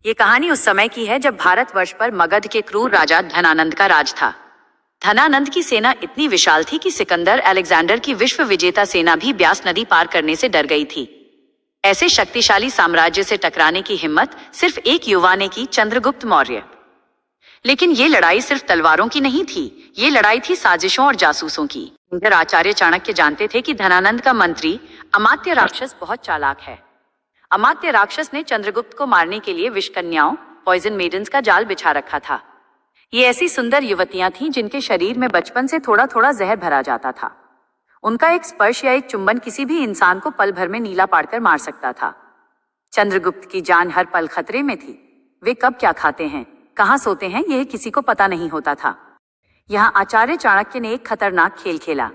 ये कहानी उस समय की है जब भारतवर्ष पर मगध के क्रूर राजा धनानंद का राज था। धनानंद की सेना इतनी विशाल थी कि सिकंदर अलेक्जेंडर की विश्व विजेता सेना भी ब्यास नदी पार करने से डर गई थी। ऐसे शक्तिशाली साम्राज्य से टकराने की हिम्मत सिर्फ एक युवा ने की, चंद्रगुप्त मौर्य। लेकिन ये लड़ाई सिर्फ तलवारों की नहीं थी, ये लड़ाई थी साजिशों और जासूसों की। आचार्य चाणक्य जानते थे कि धनानंद का मंत्री अमात्य राक्षस बहुत चालाक है। अमात्य राक्षस ने चंद्रगुप्त को मारने के लिए विषकन्याओं, पॉइजन मेडन्स का जाल बिछा रखा था। ये ऐसी सुंदर युवतियां थीं जिनके शरीर में बचपन से थोड़ा थोड़ा जहर भरा जाता था। उनका एक स्पर्श या एक चुंबन किसी भी इंसान को पल भर में नीला पाड़कर मार सकता था। चंद्रगुप्त की जान हर पल खतरे में थी। वे कब क्या खाते हैं, कहाँ सोते हैं, यह किसी को पता नहीं होता था। यहाँ आचार्य चाणक्य ने एक खतरनाक खेल खेला।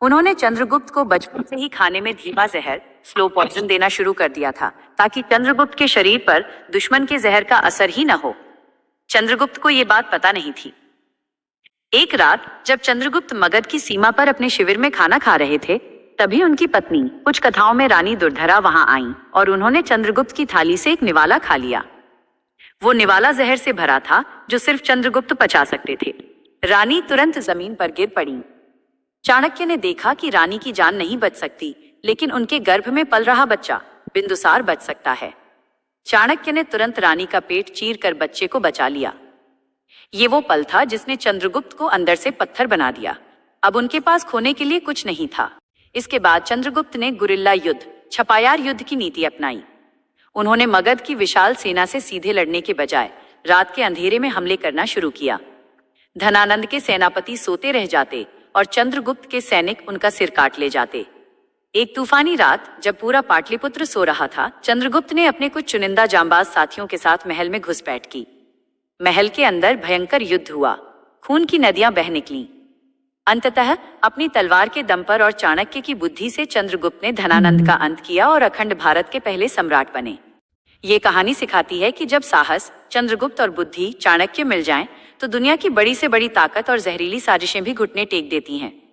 उन्होंने चंद्रगुप्त को बचपन से ही खाने में धीमा जहर, स्लो पॉइजन देना शुरू कर दिया था, ताकि चंद्रगुप्त के शरीर पर दुश्मन के जहर का असर ही न हो। चंद्रगुप्त को यह बात पता नहीं थी। एक रात जब चंद्रगुप्त मगध की सीमा पर अपने शिविर में खाना खा रहे थे, तभी उनकी पत्नी, कुछ कथाओं में रानी दुर्धरा, वहां आई और उन्होंने चंद्रगुप्त की थाली से एक निवाला खा लिया। वो निवाला जहर से भरा था जो सिर्फ चंद्रगुप्त पचा सकते थे। रानी तुरंत जमीन पर गिर पड़ी। चाणक्य ने देखा कि रानी की जान नहीं बच सकती, लेकिन उनके गर्भ में पल रहा बच्चा बिंदुसार बच सकता है। चाणक्य ने तुरंत रानी का पेट चीर कर बच्चे को बचा लिया। ये वो पल था जिसने चंद्रगुप्त को अंदर से पत्थर बना दिया। अब उनके पास खोने के लिए कुछ नहीं था। इसके बाद चंद्रगुप्त ने गुरिल्ला युद्ध, छपायार युद्ध की नीति अपनाई। उन्होंने मगध की विशाल सेना से सीधे लड़ने के बजाय रात के अंधेरे में हमले करना शुरू किया। धनानंद के सेनापति सोते रह जाते और चंद्रगुप्त के सैनिक उनका सिर काट ले जाते। एक तूफानी रात जब पूरा पाटलिपुत्र सो रहा था, चंद्रगुप्त ने अपने कुछ चुनिंदा जांबाज साथियों के साथ महल में घुसपैठ की। महल के अंदर भयंकर युद्ध हुआ। खून की नदियां बह निकलीं। अंततः अपनी तलवार के दम पर और चाणक्य की बुद्धि से चंद्रगुप्त ने धनानंद का अंत किया और अखंड भारत के पहले सम्राट बने। ये कहानी सिखाती है कि जब साहस, चंद्रगुप्त और बुद्धि, चाणक्य मिल जाएं, तो दुनिया की बड़ी से बड़ी ताकत और जहरीली साजिशें भी घुटने टेक देती हैं।